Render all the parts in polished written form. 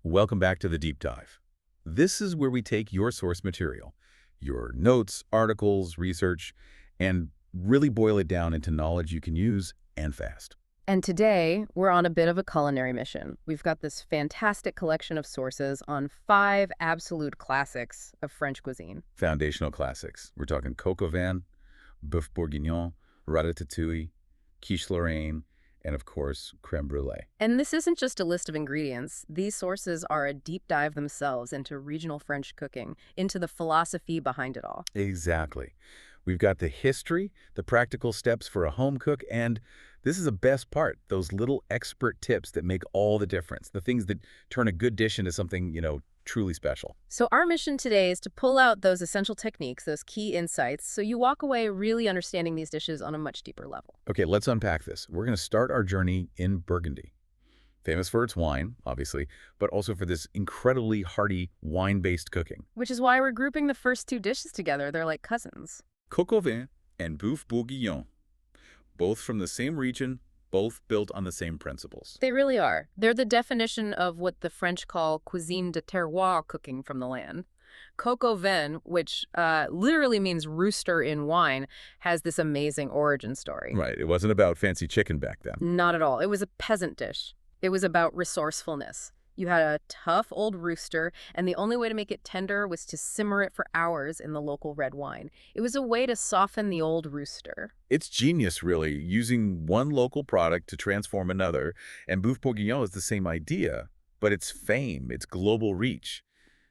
Welcome back to the Deep Dive. This is where we take your source material, your notes, articles, research, and really boil it down into knowledge you can use and fast. And today, we're on a bit of a culinary mission. We've got this fantastic collection of sources on 5 absolute classics of French cuisine. Foundational classics. We're talking coq au vin, Boeuf Bourguignon, Ratatouille, quiche Lorraine, and of course, creme brulee. And this isn't just a list of ingredients. These sources are a deep dive themselves into regional French cooking, into the philosophy behind it all. Exactly. We've got the history, the practical steps for a home cook, and this is the best part, those little expert tips that make all the difference, the things that turn a good dish into something, truly special. So our mission today is to pull out those essential techniques, those key insights, so you walk away really understanding these dishes on a much deeper level. Okay, let's unpack this. We're going to start our journey in Burgundy. Famous for its wine, obviously, but also for this incredibly hearty wine-based cooking. Which is why we're grouping the first 2 dishes together. They're like cousins. Coq au vin and Boeuf Bourguignon, both from the same region, both built on the same principles. They really are. They're the definition of what the French call cuisine de terroir, cooking from the land. Coq au vin, which literally means rooster in wine, has this amazing origin story. Right. It wasn't about fancy chicken back then. Not at all. It was a peasant dish. It was about resourcefulness. You had a tough old rooster, and the only way to make it tender was to simmer it for hours in the local red wine. It was a way to soften the old rooster. It's genius, really, using one local product to transform another. And Boeuf Bourguignon is the same idea, but it's fame, it's global reach.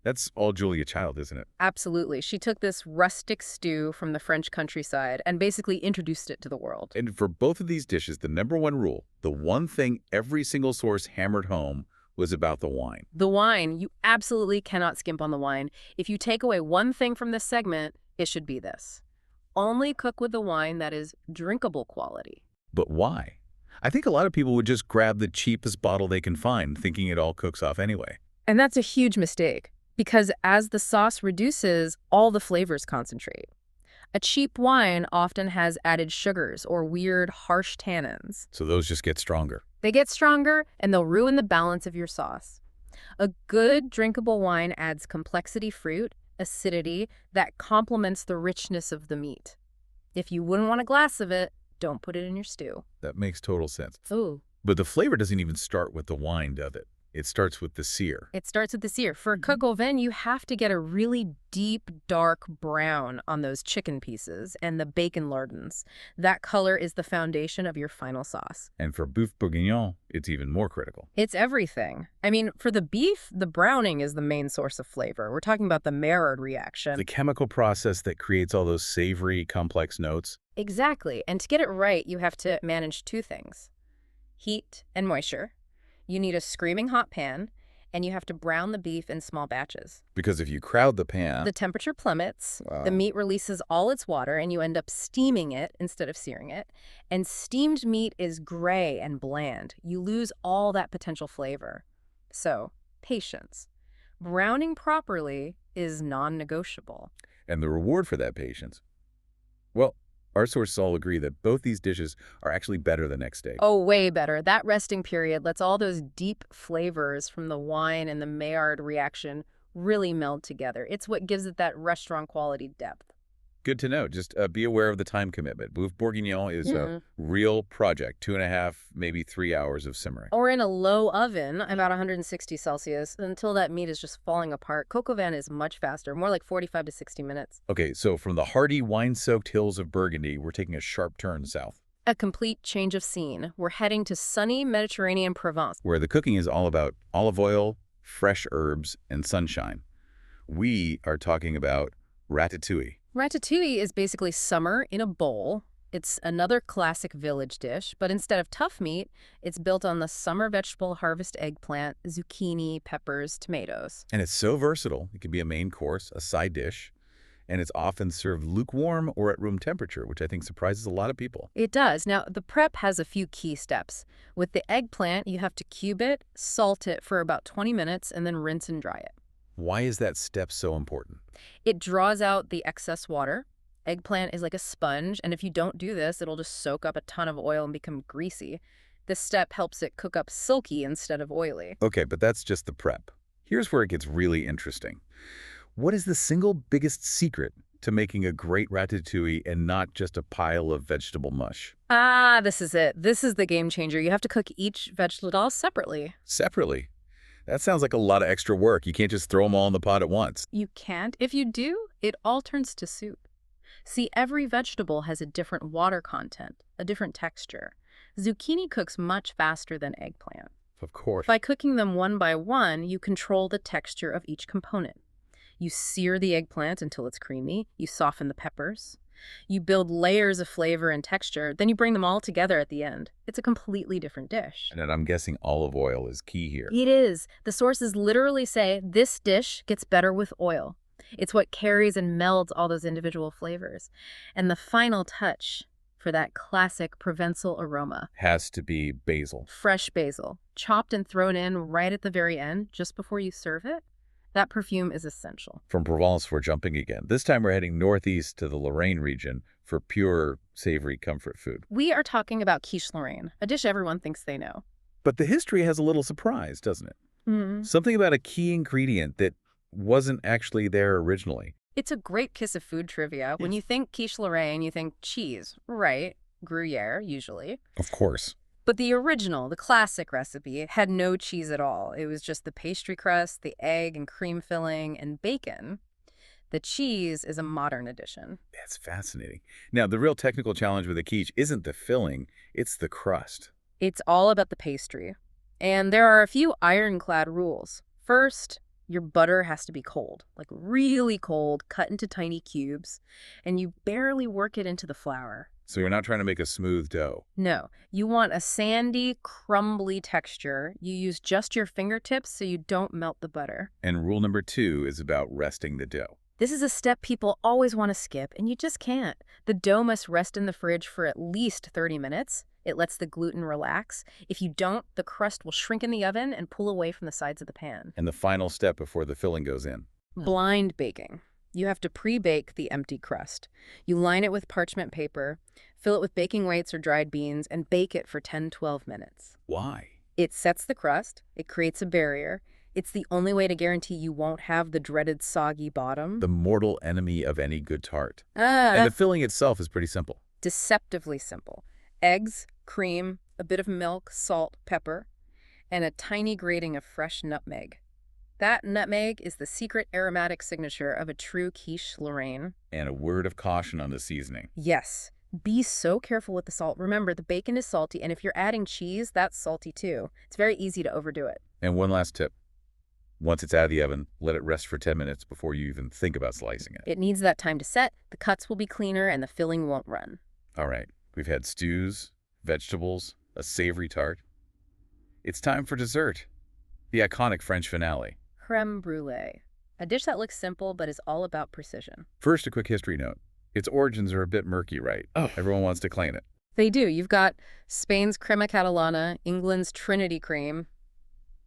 That's all Julia Child, isn't it? Absolutely. She took this rustic stew from the French countryside and basically introduced it to the world. And for both of these dishes, the #1 rule, the one thing every single source hammered home, was about the wine. The wine, you absolutely cannot skimp on the wine. If you take away one thing from this segment, it should be this. Only cook with the wine that is drinkable quality. But why? I think a lot of people would just grab the cheapest bottle they can find, thinking it all cooks off anyway. And that's a huge mistake, because as the sauce reduces, all the flavors concentrate. A cheap wine often has added sugars or weird, harsh tannins. So those just get stronger. They get stronger, and they'll ruin the balance of your sauce. A good drinkable wine adds complexity fruit, acidity, that complements the richness of the meat. If you wouldn't want a glass of it, don't put it in your stew. That makes total sense. Ooh. But the flavor doesn't even start with the wine, does it? It starts with the sear. It starts with the sear. For coq au vin, you have to get a really deep, dark brown on those chicken pieces and the bacon lardons. That color is the foundation of your final sauce. And for Boeuf Bourguignon, it's even more critical. It's everything. I mean, for the beef, the browning is the main source of flavor. We're talking about the Maillard reaction. The chemical process that creates all those savory, complex notes. Exactly. And to get it right, you have to manage 2 things: heat and moisture. You need a screaming hot pan, and you have to brown the beef in small batches. Because if you crowd the pan... The temperature plummets, Wow. the meat releases all its water, and you end up steaming it instead of searing it. And steamed meat is gray and bland. You lose all that potential flavor. So, patience. Browning properly is non-negotiable. And the reward for that patience? Well, our sources all agree that both these dishes are actually better the next day. Oh, way better. That resting period lets all those deep flavors from the wine and the Maillard reaction really meld together. It's what gives it that restaurant quality depth. Good to know. Just be aware of the time commitment. Boeuf Bourguignon is a real project, 2.5, maybe 3 hours of simmering. Or in a low oven, about 160 Celsius, until that meat is just falling apart. Coq au vin is much faster, more like 45 to 60 minutes. Okay, so from the hardy, wine-soaked hills of Burgundy, we're taking a sharp turn south. A complete change of scene. We're heading to sunny Mediterranean Provence, where the cooking is all about olive oil, fresh herbs, and sunshine. We are talking about ratatouille. Ratatouille is basically summer in a bowl. It's another classic village dish, but instead of tough meat, it's built on the summer vegetable harvest eggplant, zucchini, peppers, tomatoes. And it's so versatile. It can be a main course, a side dish, and it's often served lukewarm or at room temperature, which I think surprises a lot of people. It does. Now, the prep has a few key steps. With the eggplant, you have to cube it, salt it for about 20 minutes, and then rinse and dry it. Why is that step so important? It draws out the excess water. Eggplant is like a sponge, and if you don't do this, it'll just soak up a ton of oil and become greasy. This step helps it cook up silky instead of oily. Okay, but that's just the prep. Here's where it gets really interesting. What is the single biggest secret to making a great ratatouille and not just a pile of vegetable mush? Ah, this is it. This is the game changer. You have to cook each vegetable separately. Separately. That sounds like a lot of extra work. You can't just throw them all in the pot at once. You can't. If you do, it all turns to soup. See, every vegetable has a different water content, a different texture. Zucchini cooks much faster than eggplant. Of course. By cooking them one by one, you control the texture of each component. You sear the eggplant until it's creamy. You soften the peppers. You build layers of flavor and texture. Then you bring them all together at the end. It's a completely different dish. And then I'm guessing olive oil is key here. It is. The sources literally say this dish gets better with oil. It's what carries and melds all those individual flavors. And the final touch for that classic Provençal aroma. Has to be basil. Fresh basil, chopped and thrown in right at the very end, just before you serve it. That perfume is essential. From Provence, we're jumping again. This time we're heading northeast to the Lorraine region for pure, savory comfort food. We are talking about quiche Lorraine, a dish everyone thinks they know. But the history has a little surprise, doesn't it? Something about a key ingredient that wasn't actually there originally. It's a great kiss of food trivia. When you think quiche Lorraine, you think cheese, right? Gruyere, usually. Of course. But the original, the classic recipe, had no cheese at all. It was just the pastry crust, the egg and cream filling, and bacon. The cheese is a modern addition. That's fascinating. Now, the real technical challenge with a quiche isn't the filling, it's the crust. It's all about the pastry. And there are a few ironclad rules. First, your butter has to be cold, like really cold, cut into tiny cubes, and you barely work it into the flour. So you're not trying to make a smooth dough. No, you want a sandy, crumbly texture. You use just your fingertips so you don't melt the butter. And rule number 2 is about resting the dough. This is a step people always want to skip, and you just can't. The dough must rest in the fridge for at least 30 minutes. It lets the gluten relax. If you don't, the crust will shrink in the oven and pull away from the sides of the pan. And the final step before the filling goes in. Blind baking. You have to pre-bake the empty crust. You line it with parchment paper, fill it with baking whites or dried beans, and bake it for 10-12 minutes. Why? It sets the crust. It creates a barrier. It's the only way to guarantee you won't have the dreaded soggy bottom. The mortal enemy of any good tart. And the filling itself is pretty simple. Deceptively simple. Eggs, cream, a bit of milk, salt, pepper, and a tiny grating of fresh nutmeg. That nutmeg is the secret aromatic signature of a true quiche Lorraine. And a word of caution on the seasoning. Yes. Be so careful with the salt. Remember, the bacon is salty, and if you're adding cheese, that's salty too. It's very easy to overdo it. And one last tip. Once it's out of the oven, let it rest for 10 minutes before you even think about slicing it. It needs that time to set, the cuts will be cleaner, and the filling won't run. All right. We've had stews, vegetables, a savory tart. It's time for dessert. The iconic French finale. Creme brulee. A dish that looks simple but is all about precision. First, a quick history note. Its origins are a bit murky, right? Everyone wants to claim it. They do. You've got Spain's crema catalana, England's Trinity cream.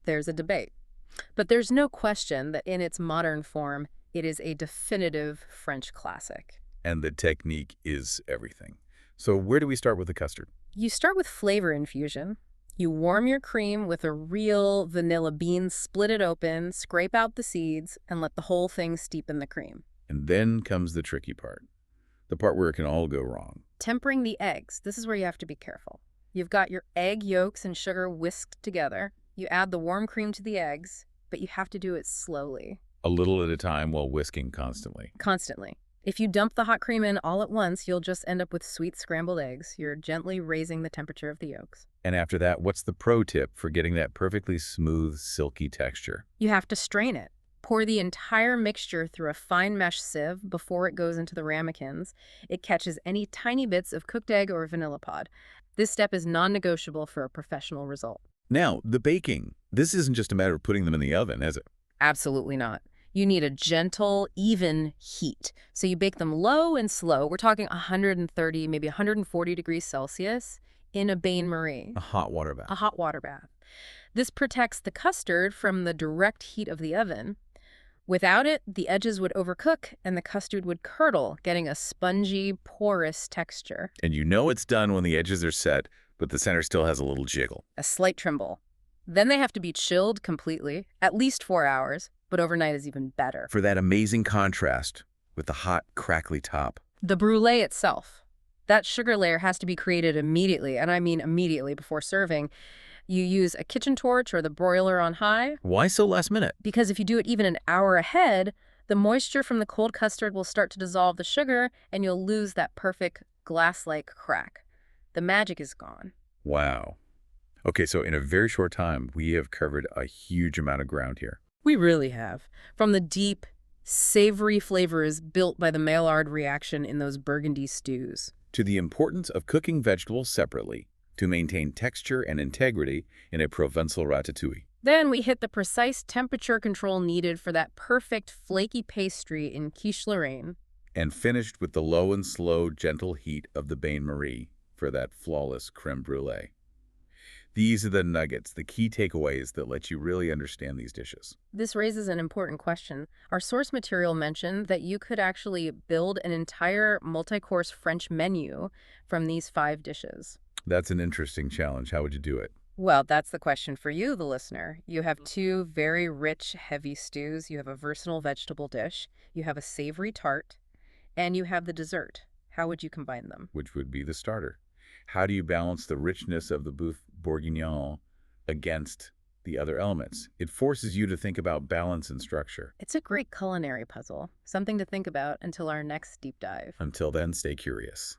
There's a debate. But there's no question that in its modern form, it is a definitive French classic. And the technique is everything. So where do we start with the custard? You start with flavor infusion. You warm your cream with a real vanilla bean, split it open, scrape out the seeds, and let the whole thing steep in the cream. And then comes the tricky part. The part where it can all go wrong. Tempering the eggs. This is where you have to be careful. You've got your egg yolks and sugar whisked together. You add the warm cream to the eggs, but you have to do it slowly. A little at a time while whisking constantly. Constantly. If you dump the hot cream in all at once, you'll just end up with sweet scrambled eggs. You're gently raising the temperature of the yolks. And after that, what's the pro tip for getting that perfectly smooth, silky texture? You have to strain it. Pour the entire mixture through a fine mesh sieve before it goes into the ramekins. It catches any tiny bits of cooked egg or vanilla pod. This step is non-negotiable for a professional result. Now, the baking. This isn't just a matter of putting them in the oven, is it? Absolutely not. You need a gentle, even heat. So you bake them low and slow. We're talking 130, maybe 140 degrees Celsius in a bain-marie. A hot water bath. A hot water bath. This protects the custard from the direct heat of the oven. Without it, the edges would overcook and the custard would curdle, getting a spongy, porous texture. And you know it's done when the edges are set, but the center still has a little jiggle. A slight tremble. Then they have to be chilled completely, at least 4 hours, but overnight is even better. For that amazing contrast with the hot, crackly top. The brulee itself, that sugar layer has to be created immediately, and I mean immediately before serving. You use a kitchen torch or the broiler on high, Why so last minute? because if you do it even an hour ahead, the moisture from the cold custard will start to dissolve the sugar, and you'll lose that perfect glass-like crack. The magic is gone. Wow. Okay, so in a very short time, we have covered a huge amount of ground here. We really have. From the deep, savory flavors built by the Maillard reaction in those burgundy stews. To the importance of cooking vegetables separately to maintain texture and integrity in a Provençal ratatouille. Then we hit the precise temperature control needed for that perfect flaky pastry in quiche Lorraine. And finished with the low and slow, gentle heat of the bain-marie for that flawless creme brulee. These are the nuggets, the key takeaways that let you really understand these dishes. This raises an important question. Our source material mentioned that you could actually build an entire multi-course French menu from these 5 dishes. That's an interesting challenge. How would you do it? Well, that's the question for you, the listener. You have 2 very rich, heavy stews. You have a versatile vegetable dish. You have a savory tart. And you have the dessert. How would you combine them? Which would be the starter. How do you balance the richness of the Boeuf Bourguignon against the other elements? It forces you to think about balance and structure. It's a great culinary puzzle. Something to think about until our next deep dive. Until then, stay curious.